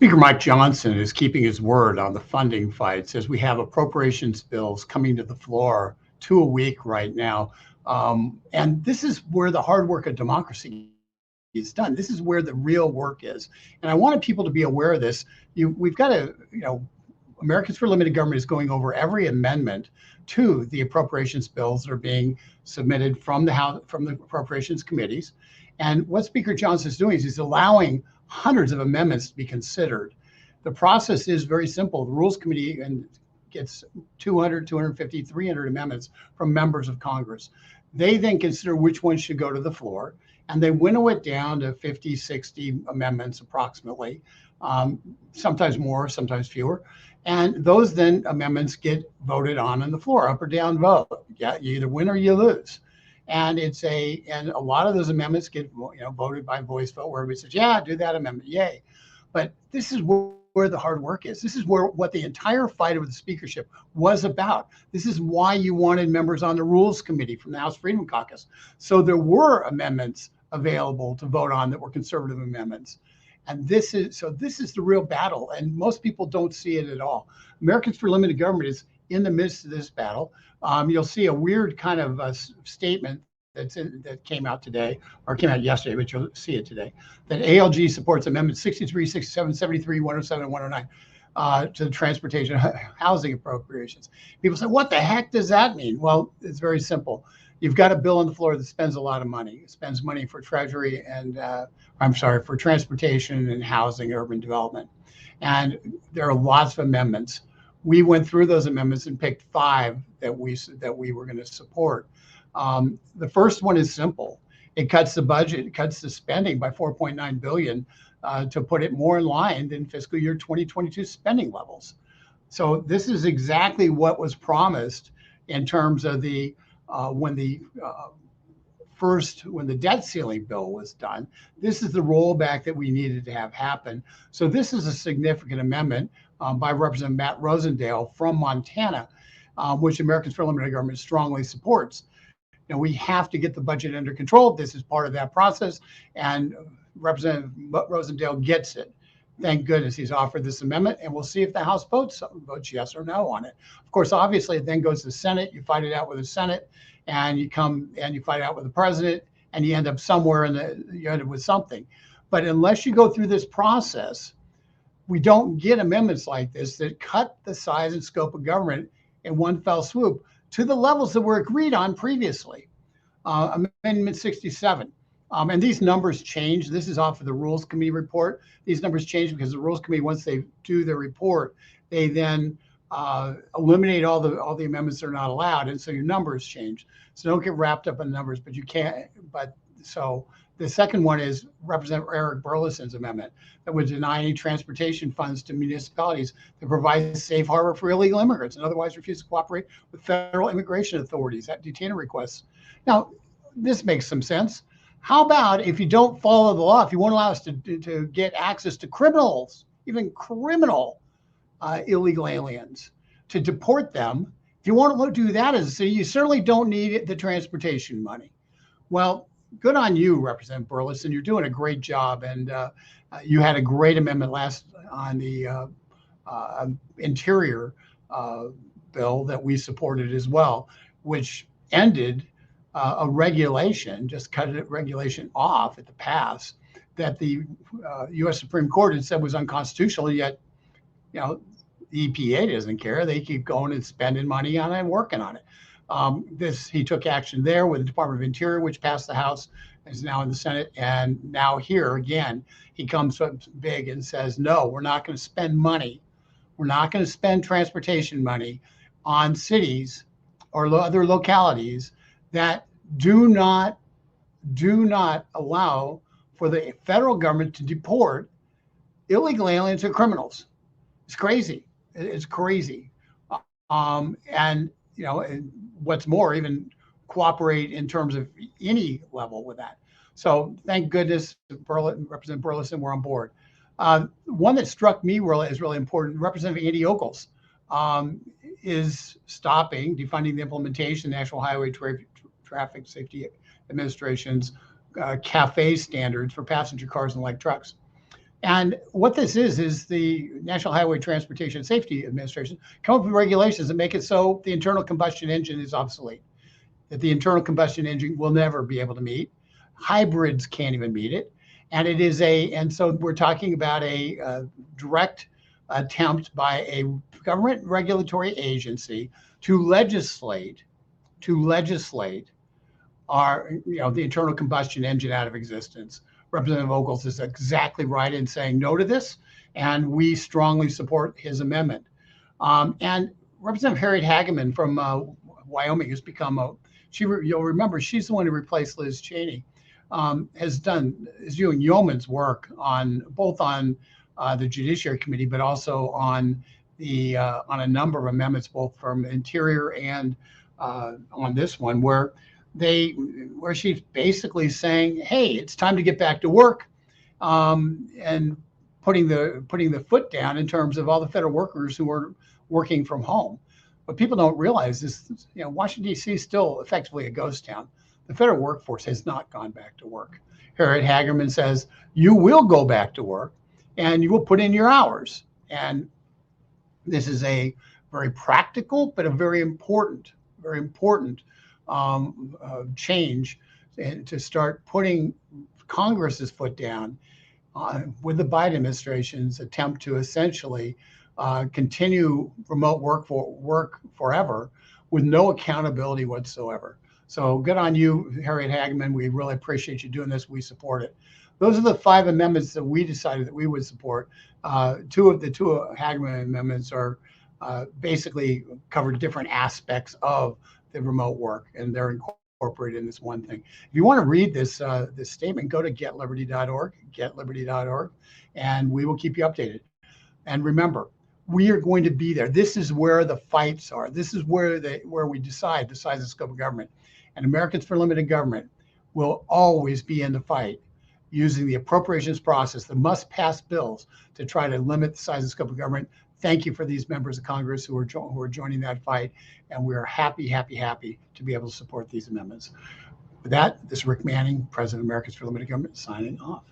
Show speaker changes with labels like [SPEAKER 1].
[SPEAKER 1] Speaker Mike Johnson is keeping his word on the funding fights as we have appropriations bills coming to the floor 2 a week right now. And this is where the hard work of democracy is done. This is where the real work is. And I wanted people to be aware of this. We've got to, Americans for Limited Government is going over every amendment to the appropriations bills that are being submitted from the House, from the appropriations committees. And what Speaker Johnson is doing is he's allowing hundreds of amendments to be considered. The process is very simple. The Rules Committee gets 200, 250, 300 amendments from members of Congress. They then consider which ones should go to the floor, and they winnow it down to 50, 60 amendments approximately, sometimes more, sometimes fewer. And those then amendments get voted on the floor, up or down vote. Yeah, you either win or you lose. And a lot of those amendments get voted by voice vote, where everybody says, yeah, do that amendment, yay. But this is where the hard work is. This is what the entire fight over the speakership was about. This is why you wanted members on the Rules Committee from the House Freedom Caucus. So there were amendments available to vote on that were conservative amendments. And this is the real battle. And most people don't see it at all. Americans for Limited Government is in the midst of this battle. You'll see a weird kind of statement that came out today, or came out yesterday, but you'll see it today, that ALG supports amendments 63, 67, 73, 107, and 109 to the transportation housing appropriations. People say, what the heck does that mean? Well, it's very simple. You've got a bill on the floor that spends a lot of money. It spends money for Treasury and, for transportation and housing, urban development. And there are lots of amendments. We went through those amendments and picked 5 that we were going to support. The first one is simple. It cuts the budget, it cuts the spending by $4.9 billion to put it more in line than fiscal year 2022 spending levels. So this is exactly what was promised in terms of when the debt ceiling bill was done. This is the rollback that we needed to have happen. So this is a significant amendment by Representative Matt Rosendale from Montana, which Americans for Limited Government strongly supports. We have to get the budget under control. This is part of that process, and Representative Rosendale gets it. Thank goodness he's offered this amendment, and we'll see if the House votes yes or no on it. Of course, obviously, it then goes to the Senate. You fight it out with the Senate, and you fight it out with the president, and you end up somewhere you end up with something. But unless you go through this process, we don't get amendments like this that cut the size and scope of government in one fell swoop to the levels that were agreed on previously. Amendment 67. And these numbers change. This is off of the Rules Committee report. These numbers change because the Rules Committee, once they do their report, they then eliminate all the amendments that are not allowed, and so your numbers change. So don't get wrapped up in numbers, but you can't. So the second one is Representative Eric Burleson's amendment that would deny any transportation funds to municipalities that provide safe harbor for illegal immigrants and otherwise refuse to cooperate with federal immigration authorities at detainer requests. Now, this makes some sense. How about if you don't follow the law, if you won't allow us to get access to criminals, even criminal illegal aliens, to deport them? If you want to do that as a city, you certainly don't need the transportation money. Well, good on you, Representative Burleson. You're doing a great job, and you had a great amendment last on the Interior bill that we supported as well, which ended a regulation, just cut a regulation off at the pass that the U.S. Supreme Court had said was unconstitutional. Yet, the EPA doesn't care. They keep going and spending money on it and working on it. He took action there with the Department of Interior, which passed the House, is now in the Senate, and now here again he comes up big and says, no, we're not going to spend money. We're not going to spend transportation money on cities or other localities that do not allow for the federal government to deport illegal aliens or criminals. It's crazy. It's crazy. And what's more, even cooperate in terms of any level with that. So thank goodness, Representative Burleson, we're on board. One that struck me is really important. Representative Andy Ogles is stopping, defunding the implementation of the National Highway Traffic Safety Administration's CAFE standards for passenger cars and light trucks. And what this is the National Highway Transportation Safety Administration come up with regulations that make it so the internal combustion engine is obsolete, that the internal combustion engine will never be able to meet. Hybrids can't even meet it. And it is and so we're talking about a direct attempt by a government regulatory agency to legislate the internal combustion engine out of existence. Representative Ogles is exactly right in saying no to this, and we strongly support his amendment. And Representative Harriet Hageman from Wyoming has become you'll remember she's the one who replaced Liz Cheney, is doing yeoman's work on the Judiciary Committee, but also on a number of amendments, both from Interior and on this one, where she's basically saying, hey, it's time to get back to work, and putting the foot down in terms of all the federal workers who are working from home. What people don't realize is, Washington, D.C. is still effectively a ghost town. The federal workforce has not gone back to work. Harriet Hageman says, you will go back to work and you will put in your hours. And this is a very practical, but a very important change to start putting Congress's foot down with the Biden administration's attempt to essentially continue remote work forever with no accountability whatsoever. So good on you, Harriet Hageman. We really appreciate you doing this. We support it. Those are the 5 amendments that we decided that we would support. Two of Hageman amendments are basically cover different aspects of the remote work, and they're incorporated in this one thing. If you want to read this statement, go to getliberty.org, and we will keep you updated. And remember, we are going to be there. This is where the fights are. This is where we decide the size and scope of government. And Americans for Limited Government will always be in the fight using the appropriations process, the must-pass bills, to try to limit the size and scope of government. Thank you for these members of Congress who are joining that fight, and we are happy to be able to support these amendments. With that, this is Rick Manning, President of Americans for Limited Government, signing off.